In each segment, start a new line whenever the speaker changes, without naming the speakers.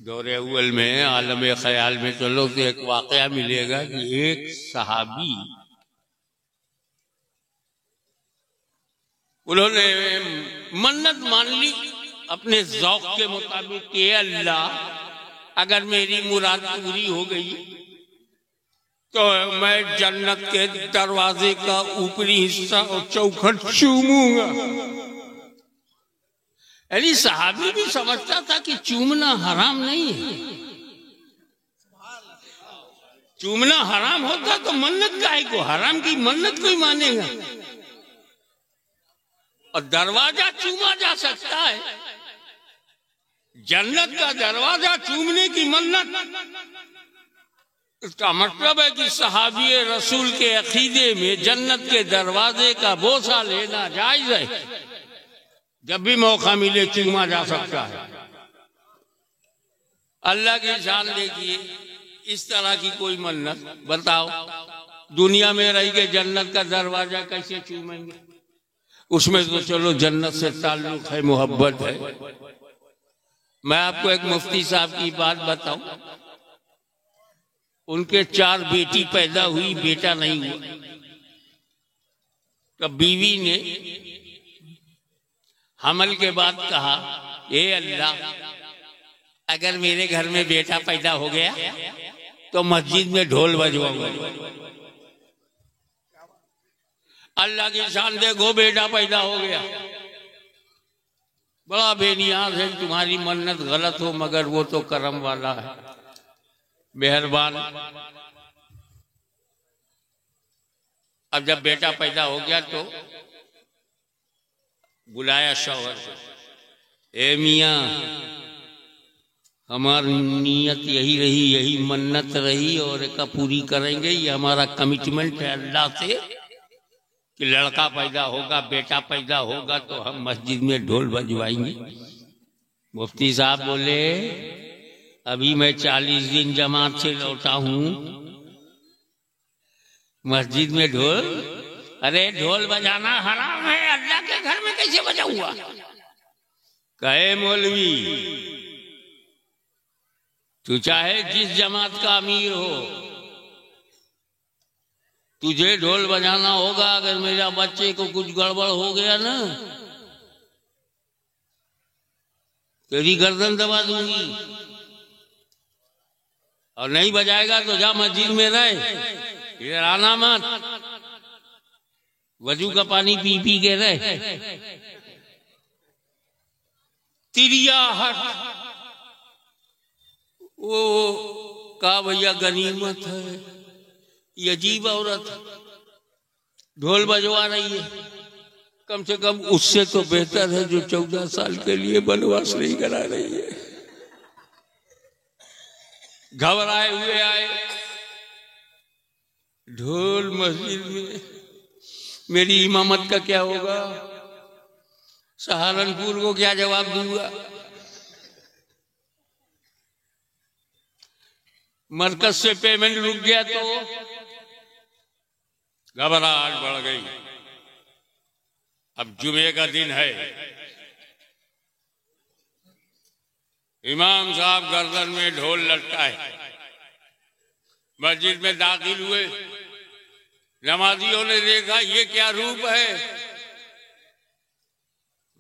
दौरे अव्वल में आलम ख्याल में चलो तो एक वाकया मिलेगा कि एक सहाबी, उन्होंने मन्नत मान ली अपने ज़ौक के मुताबिक कि अल्लाह अगर मेरी मुराद पूरी हो गई तो मैं जन्नत के दरवाजे का ऊपरी हिस्सा और चौखट चूमूंगा। यानी सहाबी भी समझता था कि चूमना हराम नहीं है। चूमना हराम होता तो मन्नत काहे को, हराम की मन्नत कोई मानेगा। और दरवाजा चूमा जा सकता है, जन्नत का दरवाजा चूमने की मन्नत, इसका मतलब है कि सहाबी रसूल के अकीदे में जन्नत के दरवाजे का बोसा लेना जायज है। जब भी मौका मिले चूमा जा सकता है। अल्लाह की शान देखिए, इस तरह की कोई मन्नत बताओ दुनिया में रह के जन्नत का दरवाजा कैसे चूमेंगे। उसमें तो चलो जन्नत से ताल्लुक है, मोहब्बत है। मैं आपको एक मुफ्ती साहब की बात बताऊं, उनके 4 बेटी पैदा हुई, बेटा नहीं हुआ। तो बीवी ने हमल के बाद कहा, ए अल्लाह अगर मेरे घर में बेटा पैदा हो गया तो मस्जिद में ढोल बजवाऊंगा। अल्लाह की शान देखो, बेटा पैदा हो गया। बड़ा बेनियाज है, तुम्हारी मन्नत गलत हो मगर वो तो करम वाला है, मेहरबान। अब जब बेटा पैदा हो गया तो बुलाया शौहर से, ए मियाँ हमारी नीयत यही रही, यही मन्नत रही और इसका पूरी करेंगे। ये हमारा कमिटमेंट है अल्लाह से कि लड़का पैदा होगा, बेटा पैदा होगा तो हम मस्जिद में ढोल बजवाएंगे। मुफ्ती साहब बोले, अभी मैं 40 दिन जमात से लौटा हूं, मस्जिद में ढोल, अरे ढोल बजाना हराम है, अल्लाह के घर में कैसे बजाऊंगा। कहे मौलवी तू चाहे जिस जमात का अमीर हो, तुझे ढोल बजाना होगा। अगर मेरा बच्चे को कुछ गड़बड़ हो गया ना, तेरी गर्दन दबा दूंगी। और नहीं बजाएगा तो जा मस्जिद में रहे, इधर आना मत, वजू का पानी पी पी के रहे। तिरियाहट वो कहा भैया गनीमत है, ये अजीब औरत ढोल बजवा रही है, कम से कम उससे तो बेहतर है जो 14 साल के लिए बनवास नहीं करा रही है। घबराए हुए आए, ढोल मस्जिद में, मेरी इमामत का क्या होगा, सहारनपुर को क्या जवाब दूंगा। मरकज से पेमेंट रुक गया तो घबराहट बढ़ गई। अब जुमे का दिन है, इमाम साहब गर्दन में ढोल लटकाए मस्जिद में दाखिल हुए। नमाजियों ने देखा ये क्या रूप है,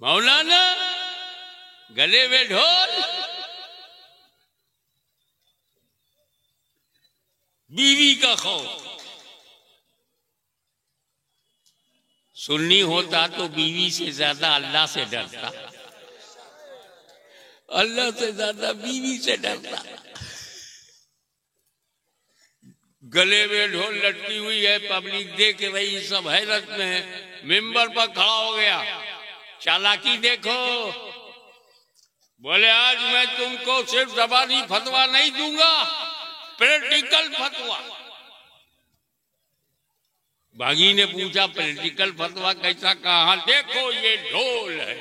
मौलाना गले में ढोल, बीवी का खौफ। सुन्नी होता तो बीवी से ज्यादा अल्लाह से डरता, अल्लाह से ज्यादा बीवी से डरता। गले में ढोल लटकी हुई है, पब्लिक देख रही, सब हैरत में है। मिंबर पर खड़ा हो गया, चालाकी देखो, बोले आज मैं तुमको सिर्फ ज़बानी फतवा नहीं दूंगा, प्रैक्टिकल फतवा। बागी ने पूछा प्रैक्टिकल फतवा कैसा, कहा देखो ये ढोल है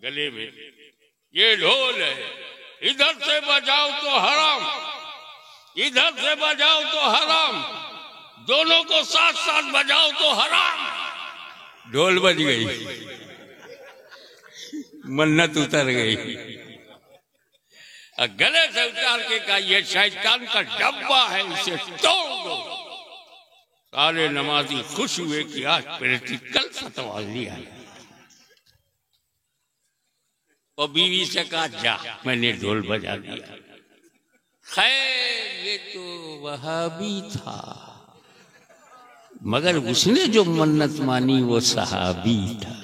गले में, ये ढोल है, इधर से बजाओ तो हराम, इधर से बजाओ तो हराम, दोनों को साथ साथ बजाओ तो हराम। ढोल बज गई, मन्नत उतर गई। और गले से उतार के कहा ये शैतान का डब्बा है, इसे तोड़ दो। सारे नमाजी खुश हुए कि आज प्रैक्टिकल फतवा लिया है। और बीवी से कहा जा, मैंने ढोल बजा दिया। खैर ये तो वहाबी था, मगर उसने जो मन्नत मानी वो सहाबी था।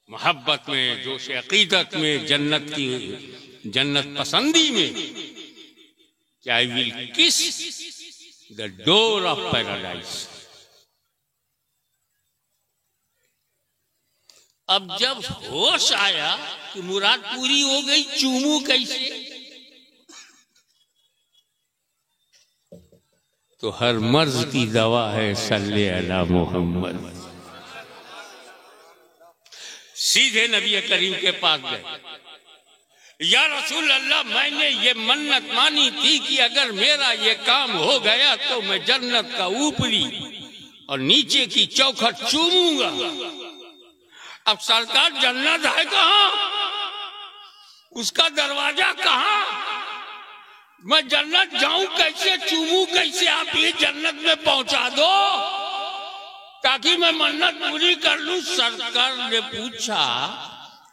मोहब्बत में, जोश अकीदत में, जन्नत पसंदी में, I will kiss the door of paradise। अब जब होश आया कि मुराद पूरी हो गई, चूमू कैसे? तो हर मर्ज की दवा है सल्ले अला मोहम्मद। सीधे नबी करीम के पास गए, या रसूल अल्लाह, मैंने ये मन्नत मानी थी कि अगर मेरा ये काम हो गया तो मैं जन्नत का ऊपरी और नीचे की चौखट चूमूंगा। अब सरकार जन्नत है कहाँ? उसका दरवाजा कहाँ? मैं जन्नत जाऊं कैसे, चूमू कैसे? आप ये जन्नत में पहुंचा दो ताकि मैं मन्नत पूरी कर लूं। सरकार ने पूछा,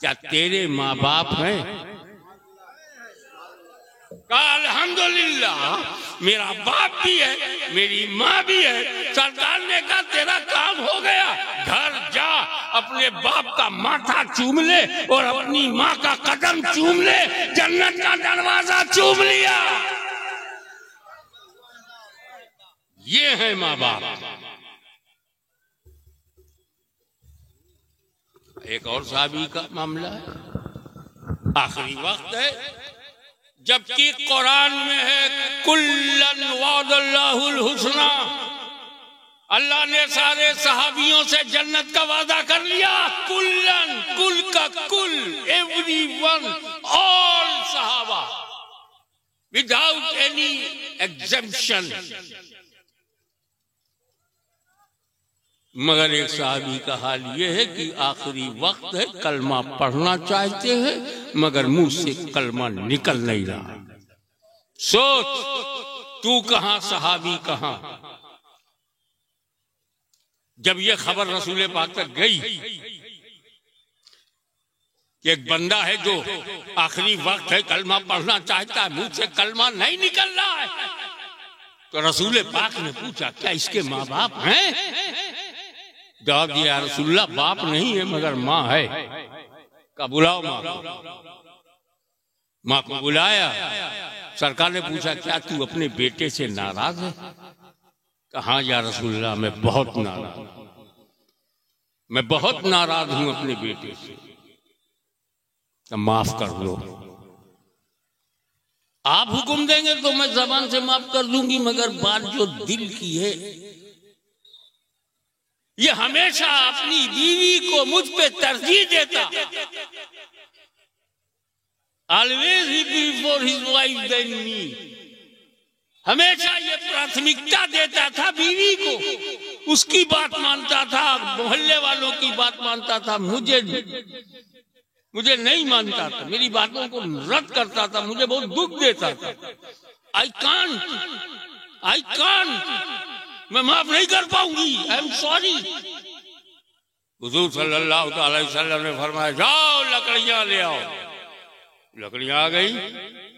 क्या तेरे माँ बाप हैं? कहा अल्हम्दुलिल्लाह, मेरा बाप भी है, मेरी माँ भी है। सरकार ने कहा तेरा काम हो गया, घर जा, अपने बाप का माथा चूम ले और अपनी माँ का कदम चूम ले, जन्नत का दरवाजा चूम लिया। ये है माँ बाप। एक और साहबी का मामला है, आखिरी वक्त है, जबकि कुरान में है कुल्लन वादल्लाहुल हुस्ना, अल्लाह ने सारे सहाबियों से जन्नत का वादा कर लिया। कुल्लन, कुल का कुल, एवरीवन, ऑल सहाबा, विदाउट एनी एग्जेम्पशन। मगर एक साहबी का हाल यह है कि आखिरी वक्त है, कलमा पढ़ना चाहते हैं मगर मुंह से कलमा निकल नहीं रहा। सोच तू कहां, सहाबी कहां? जब यह खबर रसूल पाक तक गई कि एक बंदा है जो आखिरी वक्त है, कलमा पढ़ना चाहता है, मुंह से कलमा नहीं निकल रहा है, तो रसूल पाक ने पूछा क्या इसके माँ बाप हैं? जवाब दिया, रसूलुल्लाह बाप नहीं है मगर माँ है। का बुलाओ माँ को। माँ को बुलाया। सरकार ने पूछा क्या तू अपने बेटे से नाराज है? कहा या रसूलुल्लाह, मैं बहुत नाराज हूं, मैं बहुत नाराज हूं अपने बेटे से, तो माफ कर दो। आप हुक्म देंगे तो मैं जबान से माफ कर दूंगी, मगर बात जो दिल की है, ये हमेशा अपनी बीवी को मुझ पे तरजीह देता। ऑलवेज ही before his wife then me. हमेशा ये प्राथमिकता देता था बीवी को, उसकी बात मानता था, मोहल्ले वालों की बात मानता था, मुझे नहीं मानता था, मेरी बातों को रद्द करता था, मुझे बहुत दुख देता था। आई कांट, मैं माफ नहीं कर पाऊंगी, आई एम सॉरी। हुजूर सल्लल्लाहु अलैहि वसल्लम ने फरमाया जाओ लकड़ियां ले आओ। लकड़ियां आ गई,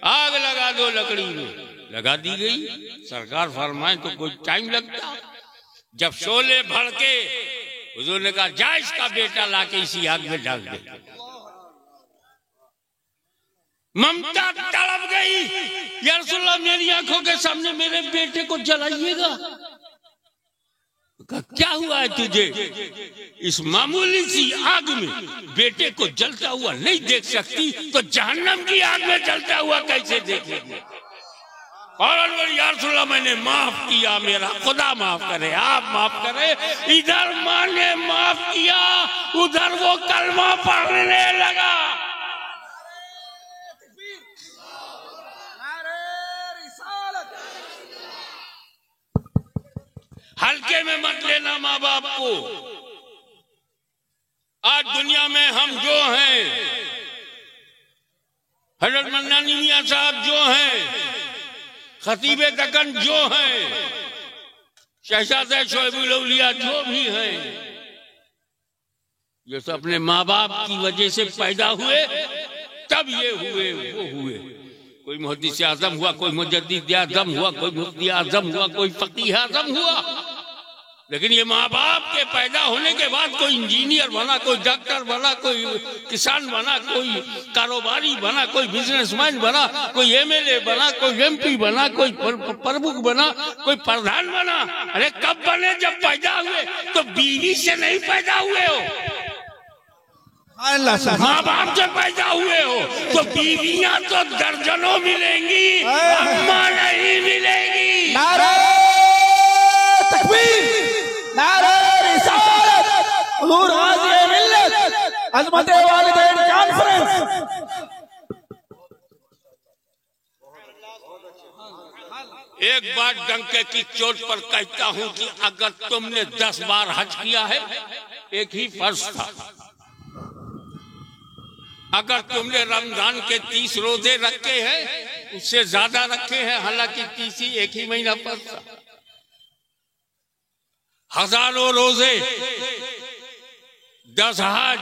आग लगा दो लकड़ी में, लगा दी गई। सरकार फरमाए तो कोई टाइम लगता। जब शोले भड़के, हुजूर ने कहा जा इसका बेटा लाके इसी आग में डाल दे। ममता तड़प गई, या रसूलल्लाह मेरी आंखों के सामने मेरे बेटे को जलाइएगा। क्या हुआ है तुझे? इस मामूली सी आग में बेटे को जलता हुआ नहीं देख सकती तो जहन्नम की आग में जलता हुआ कैसे देखेगी? और या रसूलल्लाह मैंने माफ किया, मेरा खुदा माफ करे, आप माफ करे। इधर माँ ने माफ किया, उधर वो कलमा पढ़ने लगा। हल्के में मत लेना माँ बाप को। आज दुनिया में हम जो हैं हजरत मन्नानी मियां साहब जो हैं, खतीब दक्कन जो हैं, शहजादे शोएबुल औलिया जो भी हैं, ये सब अपने माँ बाप की वजह से पैदा हुए, तब ये हुए वो हुए। कोई मुहद्दिस आजम हुआ, कोई मुजद्दिद आजम हुआ, कोई मुफ्ती आजम हुआ, कोई फकीह आजम हुआ, लेकिन ये माँ बाप के पैदा होने के बाद कोई इंजीनियर बना, कोई डॉक्टर बना, कोई किसान बना, कोई कारोबारी बना, कोई बिजनेसमैन बना, कोई एमएलए बना, कोई एमपी बना, कोई प्रमुख बना, कोई प्रधान बना। अरे कब बने? जब पैदा हुए। तो बीवी से नहीं पैदा हुए हो, माँ बाप से पैदा हुए हो। तो बीवियां तो दर्जनों मिलेंगी, अम्मा नहीं मिलेगी।
नारे तकबीर, नारे रिसालत, हुजूर गाज़ी मिल्लत, अज़मत वालिदैन कॉन्फ्रेंस।
एक बात डंके की चोट पर कहता हूं कि अगर तुमने 10 बार हज किया है, एक ही फर्ज था। अगर तुमने रमजान के 30 रोजे रखे हैं, उससे ज्यादा रखे हैं, हालांकि 30 ही एक ही महीना पर था। हजारों रोजे, 10 हज,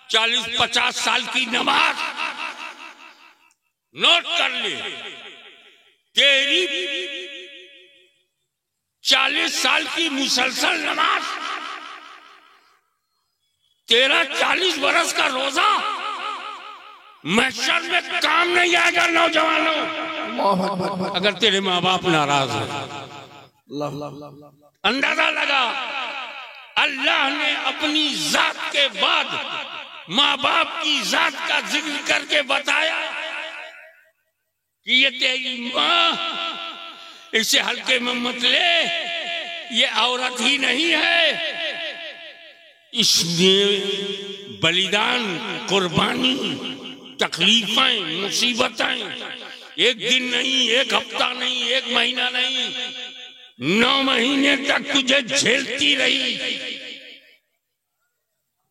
40-50 साल की नमाज, नोट कर ले। तेरी 40 साल की मुसलसल नमाज, तेरा 40 बरस का रोजा महशर में काम नहीं आएगा। नौजवानों, अगर तेरे माँ बाप नाराज हैं, अंदाजा लगा, अल्लाह ने अपनी जात के बाद माँ बाप की जात का जिक्र करके बताया कि ये तेरी माँ, इसे हल्के में मत ले, ये औरत ही नहीं है, इसने बलिदान, कुर्बानी, तकलीफें, मुसीबतें एक दिन नहीं, एक हफ्ता नहीं, एक महीना नहीं, 9 महीने तक तुझे झेलती रही।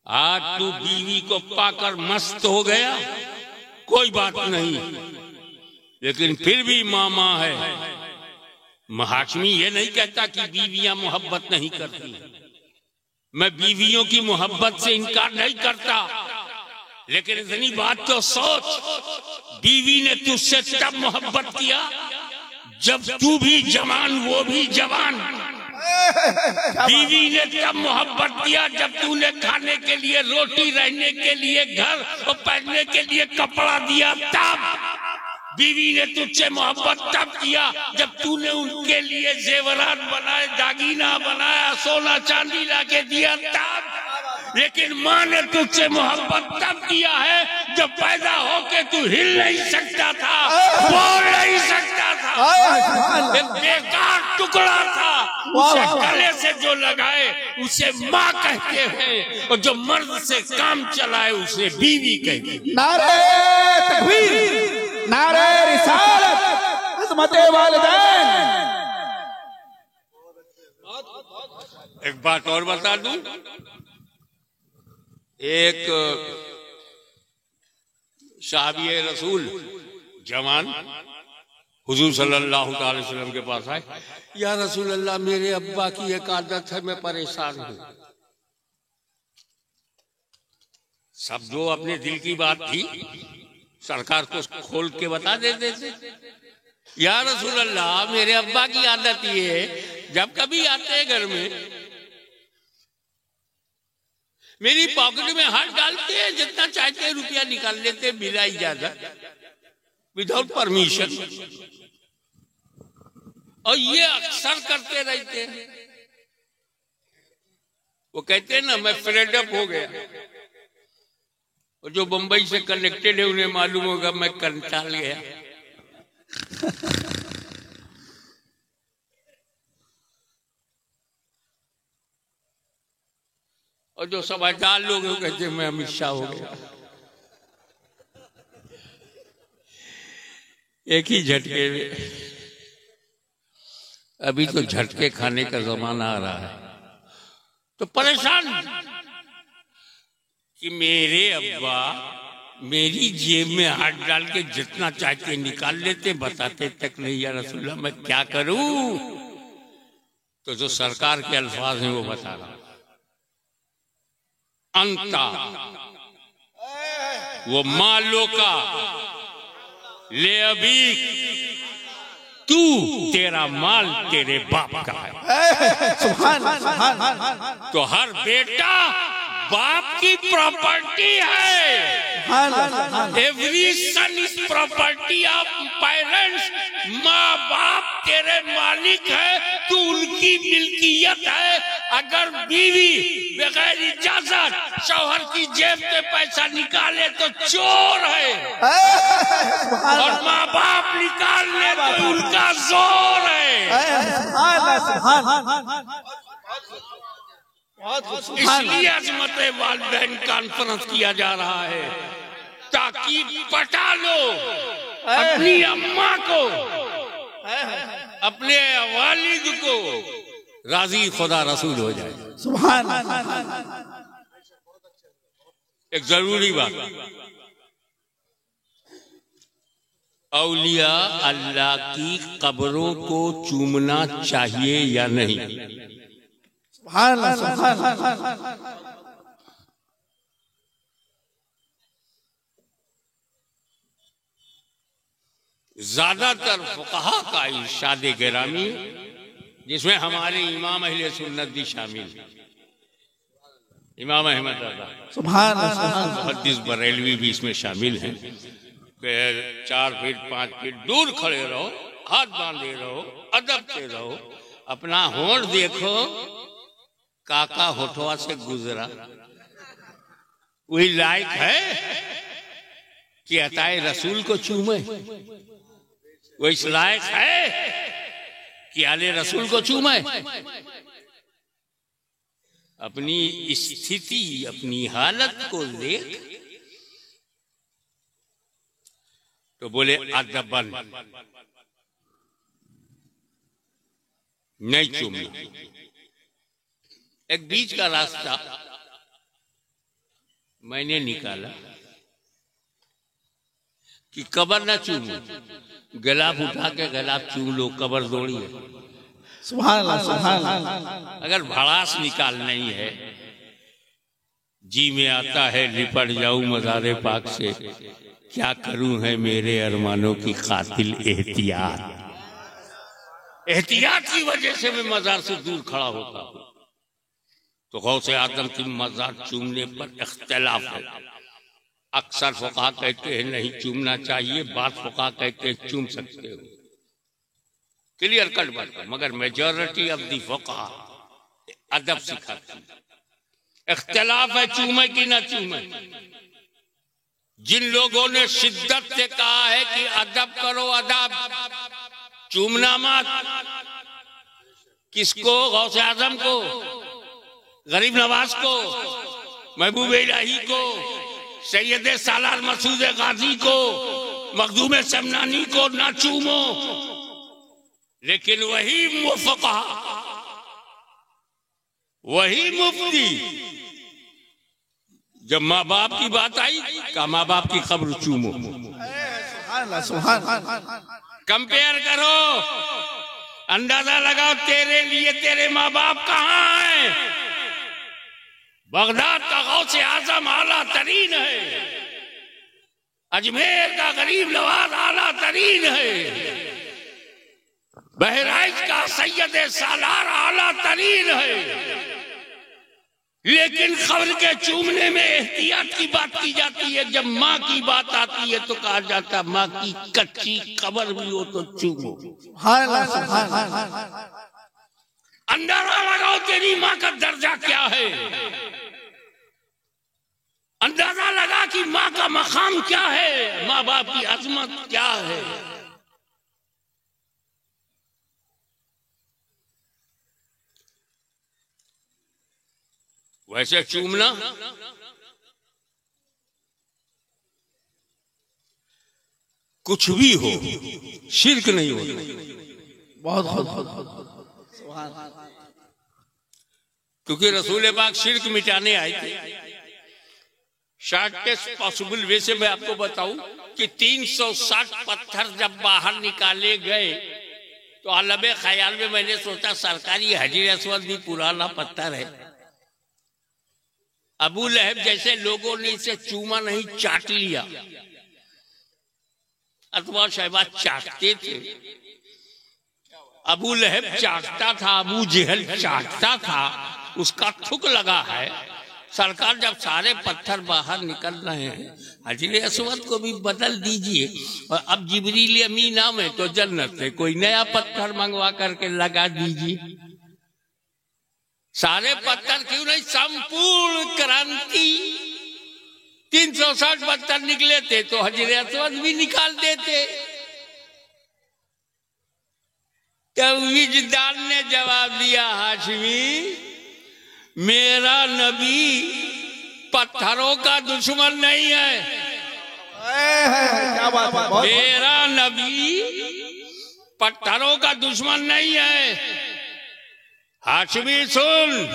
आज तू बीवी को पाकर मस्त हो गया, कोई बात नहीं, लेकिन फिर भी मामा है। हाशमी ये नहीं कहता कि बीवियां मोहब्बत नहीं करती, मैं बीवियों की मोहब्बत से इनकार नहीं करता, लेकिन इतनी बात तो सोच, बीवी ने तुझसे तब मोहब्बत किया जब तू भी जवान, वो भी जवान। बीवी ने तब मोहब्बत किया जब तूने खाने के लिए रोटी, रहने के लिए घर और पहनने के लिए कपड़ा दिया। तब बीवी ने तुझसे मोहब्बत तब किया जब तूने उनके लिए जेवरात बनाए, दागीना बनाया, सोना चांदी लाके दिया। तब लेकिन माँ ने तुझसे मोहब्बत तब किया है जब पैदा होके तू हिल नहीं सकता था, बोल नहीं सकता था, एक बेकार टुकड़ा था। उसे गले से जो लगाए उसे माँ कहते हैं, और जो मर्द से काम चलाए उसे बीवी कहते हैं।
नारे तकबीर, नारे रिसालत, अज़मत वालिदैन।
एक बात और बता दूं, एक साहबी रसूल जवान हुजूर सल्लल्लाहु अलैहि वसल्लम के पास आए, या रसूल अल्लाह, मेरे अब्बा की एक आदत है, मैं परेशान हूं। सब जो अपने दिल की बात थी सरकार को खोल के बता देते थे। या रसूल अल्लाह, मेरे अब्बा की आदत ये है, जब कभी आते हैं घर में, मेरी पॉकेट में हाथ डालते हैं, जितना चाहते हैं रुपया निकाल लेते हैं बिना इजाजत, विदाउट परमिशन, और ये अक्सर करते रहते हैं। वो कहते हैं ना, मैं फेड अप हो गया, और जो बंबई से कनेक्टेड है उन्हें मालूम होगा मैं कंटाल गया। और जो समझदार लोग हैं कहते हैं मैं अमित शाह हो गया। एक ही झटके में, अभी तो झटके खाने का जमाना आ रहा है, तो परेशान कि मेरे अब्बा मेरी जेब में हाथ डाल के जितना चाहते निकाल लेते, बताते तक नहीं या रसूलल्लाह मैं क्या करूं। तो जो सरकार के अल्फाज हैं वो बता रहा हूं। अंता वो मालो का ले अभी तू, तेरा माल तेरे बाप का है। तो हर बेटा बाप की प्रॉपर्टी है। Every son is property of parents. माँ बाप तेरे मालिक है, तू उनकी मिल्कियत है। अगर बीवी बगैर इजाजत शौहर की जेब से पैसा निकाले तो चोर है, और माँ बाप निकाल ले तो उनका जोर है। इसलिए अजमत वालिदैन कॉन्फ्रेंस किया जा रहा है ताकि पटा लो अपनी अम्मा को, अपने वालिद को, राजी खुदा रसूल हो जाए।
सुभान।
एक जरूरी बात, औलिया अल्लाह की कब्रों को चूमना चाहिए या नहीं? ज्यादातर फुक़हा का इरशाद गिरामी, जिसमें हमारे इमाम अहले सुन्नत भी शामिल, इमाम अहमद रज़ा, मुहद्दिस बरेलवी भी इसमें शामिल हैं। 4 फीट 5 फीट दूर खड़े रहो, हाथ बांधे रहो, अदब से रहो, अपना होंठ देखो, काका होठवा से गुजरा, वही लायक है कि अताए रसूल को चूमे? वो इस लायक है कि आले रसूल को चूमे? अपनी स्थिति, अपनी हालत को देख तो बोले अदबन नहीं चूमना। एक बीच का रास्ता मैंने निकाला कि कबर ना चूमो, गलाब उठा के गलाब चूम लो, कबर दौड़ी है।
सुभान अल्लाह, सुभान अल्लाह।
अगर भड़ास निकालना ही है, जी में आता है लिपट जाऊं मज़ारे पाक से, क्या करूं है मेरे अरमानों की कातिल एहतियात। एहतियात की वजह से मैं मज़ार से दूर खड़ा होता हूं। तो गौसे आदम की मज़ार चूमने पर इख्तिलाफ है। अक्सर फुक़हा कहते हैं नहीं चूमना चाहिए, बाद फुक़हा कहते हैं चूम सकते हो। क्लियर कट बात है, मगर मेजॉरिटी ऑफ दी फुक़हा अदब सिखाती है। इख्तिलाफ है चूमे की ना चूमे। जिन लोगों ने शिद्दत से कहा है कि अदब करो, अदब, चूमना मत, किसको? गौसे आजम को, गरीब नवाज को, महबूब इलाही को, सैयद सालार मसूद गाजी को, मखदूम समनानी को ना चूमो। लेकिन वही मुफ़क़हा, वही मुफ्ती, जब माँ बाप की बात आई कहा माँ बाप की खबर चूमो। कंपेयर करो, अंदाजा लगाओ तेरे लिए तेरे माँ बाप कहाँ हैं। बगदाद का गौसे आजम आला तरीन है, अजमेर का गरीब नवाज आला तरीन है, बहराइच का सैयद सालार आला तरीन है। लेकिन खबर के चूमने में एहतियात की बात की जाती है। जब माँ की बात आती है तो कहा जाता माँ की कच्ची कब्र भी हो तो चूमो। अंदाजा लगाओ तेरी माँ का दर्जा क्या है, अंदाजा लगा कि माँ का मकाम क्या है, माँ बाप की अजमत क्या है। वैसे चूमना कुछ भी हो, शिर्क नहीं होता।
बहुत
क्योंकि रसूल पाक शिर्क मिटाने आए थे। शॉर्टेस्ट पॉसिबल वे से मैं आपको बताऊं कि 360 पत्थर जब बाहर निकाले गए तो आलम ख्याल में मैंने सोचा सरकारी हजर अस्वद भी पुराना पत्थर है। अबू लहब जैसे लोगों ने इसे चूमा नहीं, चाट लिया। अथवा शहबाज चाटते थे, अबू लहब चाटता था, अबू जहल चाटता था, उसका थुक लगा है। सरकार जब सारे पत्थर बाहर निकल रहे हैं, हजर अस्वद को भी बदल दीजिए और अब जिब्रील अमीन नाम है तो जन्नत से कोई नया पत्थर मंगवा करके लगा दीजिए। सारे पत्थर क्यों नहीं, संपूर्ण क्रांति 360 पत्थर निकले थे तो हजर अस्वद भी निकाल देते। तब विजदान ने जवाब दिया, हाशमी मेरा नबी पत्थरों का दुश्मन नहीं है।
क्या बात है,
मेरा नबी पत्थरों का दुश्मन नहीं है। हाशमी सुन,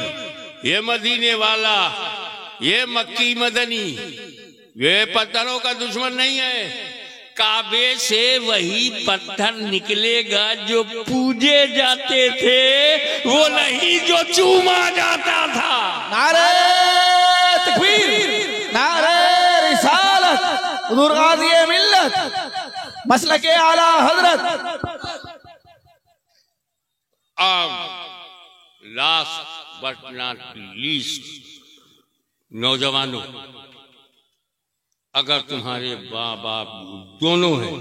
ये मदीने वाला, ये मक्की मदनी, ये पत्थरों का दुश्मन नहीं है। काबे से वही पत्थर निकलेगा जो पूजे जाते थे, वो नहीं जो चूमा जाता था।
नारे तकबीर, नारे रिसालत, हुजूर गाज़ी मिल्लत, मसलके आला हजरत।
लास्ट बट नॉट लीस्ट, नौजवानों, अगर तुम्हारे माँ बाप दोनों हैं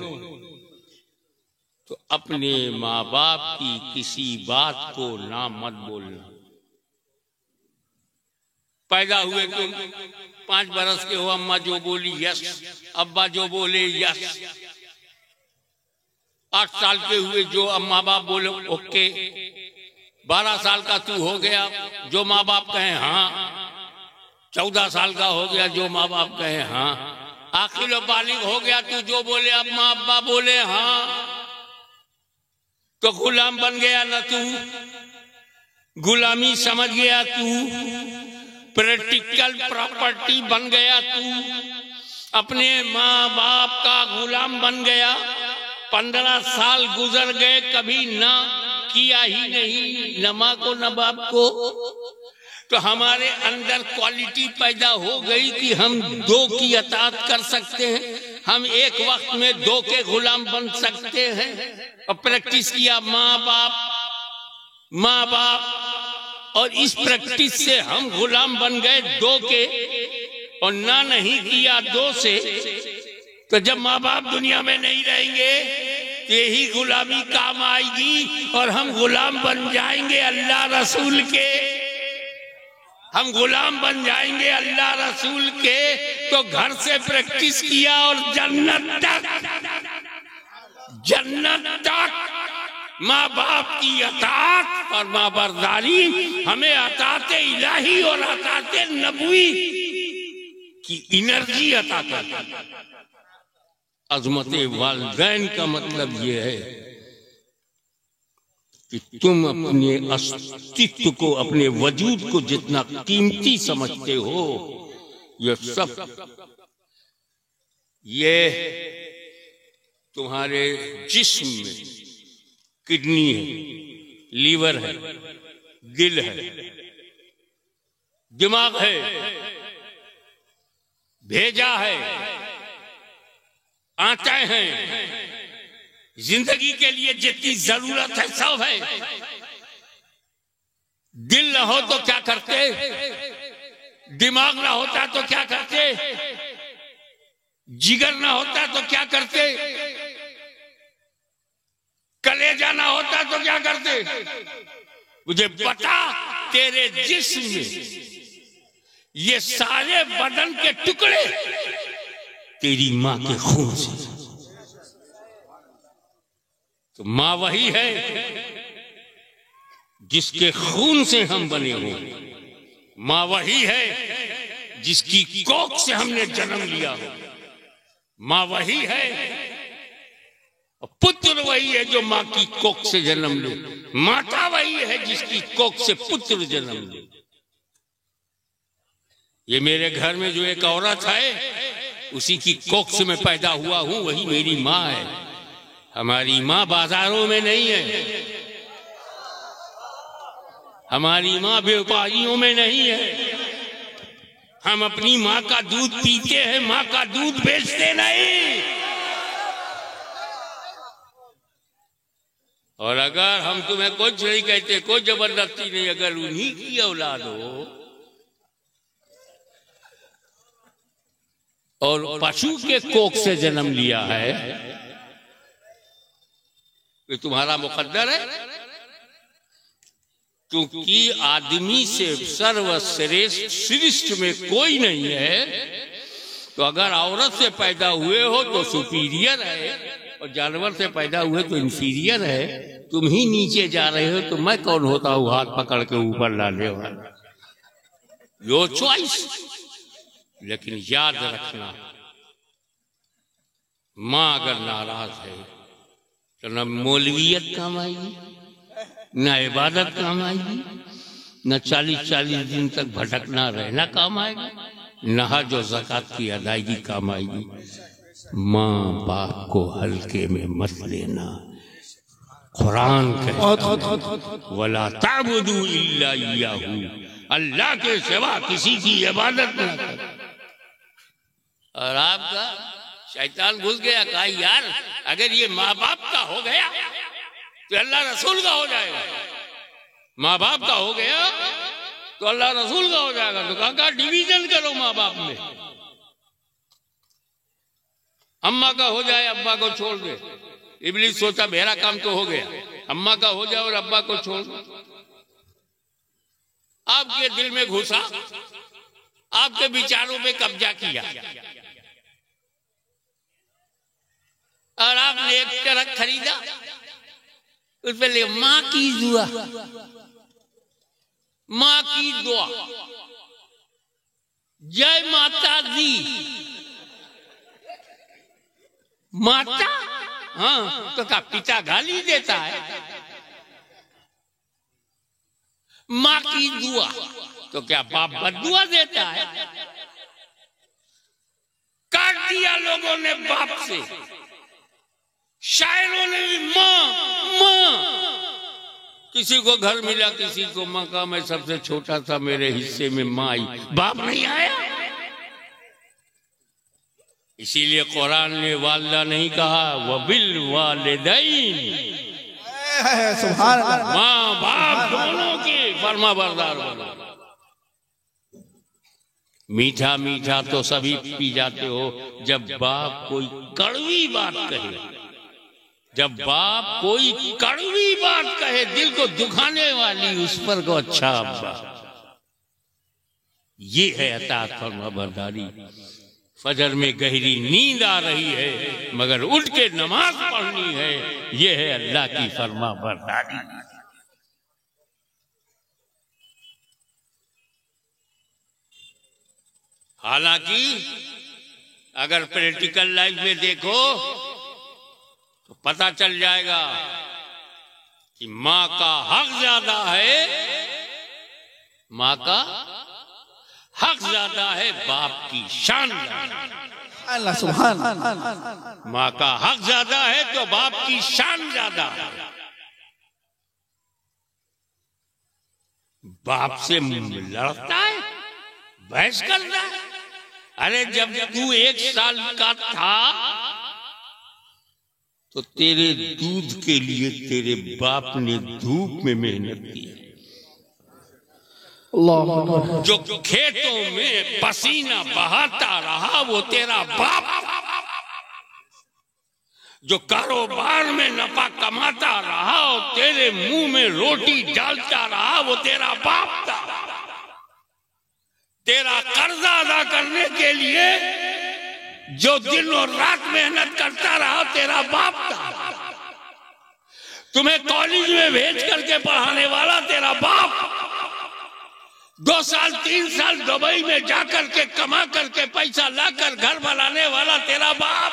तो अपने माँ बाप की किसी बात को ना मत बोलना। पैदा हुए तुम 5 बरस के हो, अम्मा जो बोली यस, अब्बा जो बोले यस। 8 साल के हुए, जो अम्मा बाप बोले ओके। 12 साल का तू हो गया, जो माँ बाप कहे हाँ। 14 साल का हो गया, जो माँ बाप कहे हाँ। आखिर बालिग हो गया, तू जो बोले अम्मा अब्बा बोले हाँ, तो गुलाम बन गया ना तू, गुलामी समझ गया तू, प्रैक्टिकल प्रॉपर्टी बन गया तू, अपने माँ बाप का गुलाम बन गया। 15 साल गुजर गए, कभी ना किया ही नहीं, न माँ को न बाप को। तो हमारे अंदर क्वालिटी पैदा हो गई कि हम 2 की अताअत कर सकते हैं, हम एक वक्त में 2 के गुलाम बन सकते हैं। और प्रैक्टिस किया माँ बाप, और इस प्रैक्टिस से हम गुलाम बन गए 2 के, और ना नहीं किया 2 से। तो जब माँ बाप दुनिया में नहीं रहेंगे तो यही गुलामी काम आएगी और हम गुलाम बन जाएंगे अल्लाह रसूल के। हम गुलाम बन जाएंगे अल्लाह रसूल के। तो घर से प्रैक्टिस किया और जन्नत तक माँ बाप की अताअत और माँ बरदारी हमें अताअत इलाही और अताअत नबवी की एनर्जी अता करती। अज़मत वालिदैन का मतलब ये है कि तुम अपने अस्तित्व को, अपने वजूद को जितना कीमती समझते हो, ये सब ये तुम्हारे जिस्म में किडनी है, लीवर है, दिल है, दिमाग है, भेजा है, आंखें हैं, जिंदगी के लिए जितनी जरूरत है सब है। दिल ना हो तो क्या करते, दिमाग ना होता तो क्या करते, जिगर ना होता तो क्या करते, कलेजा ना होता तो क्या करते। मुझे बता, तेरे जिस्म में ये सारे बदन के टुकड़े तेरी माँ के खून से। तो माँ वही है जिसके खून से हम बने हो, माँ वही है जिसकी कोख से हमने जन्म लिया हो, माँ वही है, और पुत्र वही है जो माँ की कोख से जन्म ले, माता वही है जिसकी कोख से पुत्र जन्म ले। ये मेरे घर में जो एक औरत है उसी की कोख से मैं पैदा हुआ हूं, वही मेरी माँ है। हमारी माँ बाजारों में नहीं है, हमारी माँ व्यापारियों में नहीं है। हम अपनी माँ का दूध पीते हैं, माँ का दूध बेचते नहीं। और अगर हम तुम्हें कुछ नहीं कहते, कोई जबरदस्ती नहीं, अगर उन्हीं की औलाद हो और पशु के कोख से जन्म लिया है तो तुम्हारा मुकद्दर है, क्योंकि आदमी से सर्वश्रेष्ठ में कोई नहीं है। तो अगर औरत से पैदा हुए हो तो सुपीरियर है, और जानवर से पैदा हुए तो इंफीरियर है। तुम ही नीचे जा रहे हो तो मैं कौन होता हूं हाथ पकड़ के ऊपर लाने वाला? Your choice. लेकिन याद रखना, माँ अगर नाराज है तो न मौलवियत काम आएगी, न इबादत काम आएगी, न 40-40 दिन तक भटकना रहना काम आएगा, न हज और ज़कात की अदायगी काम आएगी। माँ बाप को हल्के में मत लेना। कुरान कहता वला ताबुदू इल्ला इय्याहू, अल्लाह के सिवा किसी की इबादत न करो। और आपका शैतान घुस गया, कहा यार अगर ये माँ बाप का हो गया तो अल्लाह रसूल का हो जाएगा, माँ बाप का हो गया तो अल्लाह रसूल का हो जाएगा। तो कहा डिवीजन करो माँ बाप में, अम्मा का हो जाए अब्बा को छोड़ दे। इब्लीस सोचा मेरा काम तो हो गया, अम्मा का हो जाए और अब्बा को छोड़ दो। आपके दिल में घुसा, आपके विचारों पे कब्जा किया और आपने एक ट्रक खरीदा, उस पर ले माँ की दुआ, माँ की दुआ, जय माता दी। माता, हाँ तो क्या पिता गाली देता है? माँ की दुआ तो क्या बाप बद्दुआ देता है? काट दिया लोगों ने बाप से, शायरों ने भी माँ माँ। किसी को घर मिला, किसी को मकाम में सबसे छोटा था, मेरे हिस्से में माँ आई, बाप नहीं आया। इसीलिए कुरान ने वालिदा नहीं कहा, वबिल वालिदैन,
सुभान अल्लाह,
माँ बाप दोनों के फर्मा बरदार बनो। मीठा मीठा तो सभी पी जाते हो, जब बाप कोई कड़वी बात कहे, जब बाप कोई कड़वी बात कहे, दिल को दुखाने वाली, उस पर को अच्छा अब्बा। ये है अताअत फर्मा बरदारी। फजर में गहरी नींद आ रही है मगर उठ के नमाज पढ़नी है, ये है अल्लाह की फर्मा बरदारी। हालांकि अगर प्रैक्टिकल लाइफ में देखो तो पता चल जाएगा कि माँ का हक ज्यादा है, माँ का हक ज्यादा है, बाप की शान ज्यादा।
अल्लाह सुभान।
माँ का हक ज्यादा है तो बाप की शान ज्यादा है। बाप से लड़ता है, बहस करता है। अरे जब तू 1 साल का था तो तेरे दूध के लिए तेरे बाप ने धूप में मेहनत की। जो खेतों में पसीना बहाता रहा वो तेरा बाप, जो कारोबार में नफा कमाता रहा और तेरे मुंह में रोटी डालता रहा वो तेरा बाप था। तेरा कर्जा अदा करने के लिए जो दिन और रात मेहनत करता रहा तेरा बाप था। तुम्हें कॉलेज में भेज करके पढ़ाने वाला तेरा बाप। 2 साल 3 साल दुबई में जाकर के कमा करके पैसा लाकर घर बनाने वाला तेरा बाप।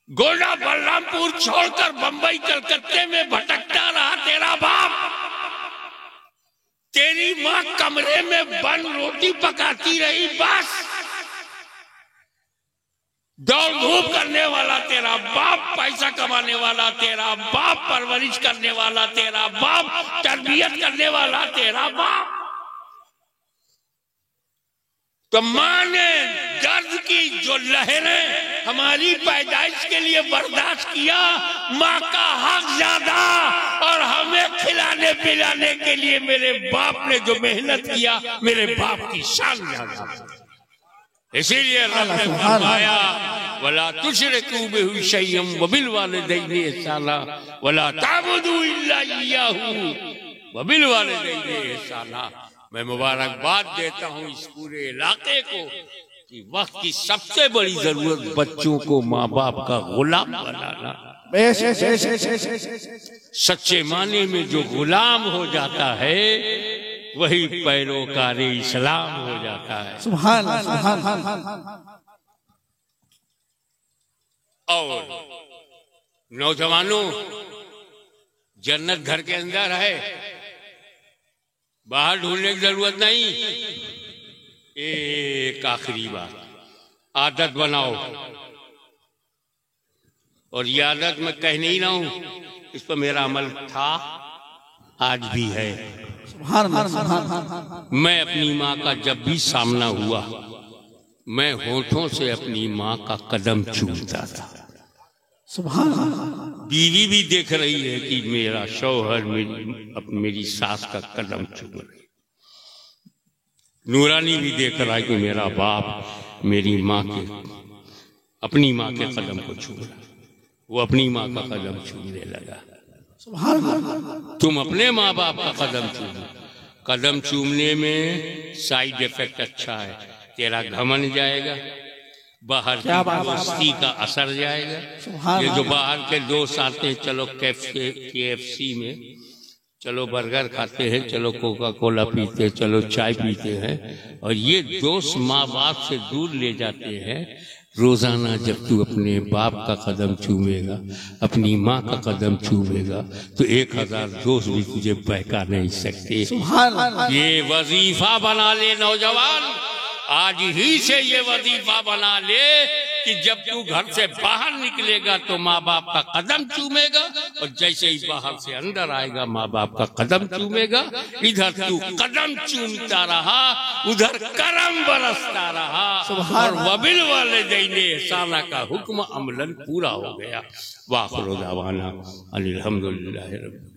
गोंडा बलरामपुर छोड़कर बंबई कलकत्ते में भटकता रहा तेरा बाप। तेरी माँ कमरे में बंद रोटी पकाती रही, बस दौड़ धूप करने वाला तेरा बाप, पैसा कमाने वाला तेरा बाप, परवरिश करने वाला तेरा बाप, तरबियत करने वाला तेरा बाप। तो माँ ने दर्द की जो लहरें हमारी पैदाइश के लिए बर्दाश्त किया, माँ का हक ज्यादा, और हमें खिलाने पिलाने के लिए मेरे बाप ने जो मेहनत किया, मेरे बाप की शान ज्यादा। इसीलिए रब ने फरमाया वला तुशरिकू बिही शैअन व बिल वालिदैनि इहसाना वला ताबुदू इल्ला इय्याहु व बिल वालिदैनि इहसाना। मैं मुबारकबाद देता हूँ इस पूरे इलाके को कि वक्त की सबसे बड़ी जरूरत बच्चों को माँ बाप का गुलाम बनाना। सच्चे माने में जो गुलाम हो जाता है वही पैरोकारे इस्लाम हो जाता है।
सुभान अल्लाह।
और नौजवानों, जन्नत घर के अंदर है, बाहर ढूंढने की जरूरत नहीं। एक आखिरी बात, आदत बनाओ, और ये आदत मैं कह नहीं रहा हूं, इस पर मेरा अमल था, आज भी है। मैं अपनी माँ का जब भी सामना हुआ, मैं होठों से अपनी माँ का कदम चूमता था। बीवी भी देख रही है कि मेरा शौहर मेरी सास का कदम चूम रही, नूरानी भी देख रहा है कि मेरा बाप मेरी माँ के, अपनी माँ के कदम को चूम रहा, वो अपनी माँ का कदम चूमने लगा। तुम अपने माँ बाप का कदम चूमो। कदम चूमने में साइड इफेक्ट अच्छा है, तेरा घमंड जाएगा, बाहर की दोस्ती का असर जाएगा। ये जो बाहर के दोस्त आते हैं, चलो KFC में, चलो बर्गर खाते हैं, चलो कोका कोला पीते हैं, चलो चाय पीते हैं, और ये दोस्त माँ बाप से दूर ले जाते हैं। रोजाना जब तू अपने बाप का कदम चूमेगा, अपनी माँ का कदम चूमेगा, तो 1000 दोस्त भी तुझे बहका नहीं सकते। ये वजीफा बना ले नौजवान, आज ही से ये वजीफा बना ले कि जब तू घर से बाहर निकलेगा तो माँ बाप का कदम चूमेगा, और जैसे ही बाहर से अंदर आएगा माँ बाप का कदम चूमेगा। इधर तू कदम चूमता रहा, उधर करम बरसता रहा, और वबिल वालिदैनि इहसाना का हुक्म अमलन पूरा हो गया। वाखिरु दावाना अनिल हम्दुलिल्लाहि रब्बिल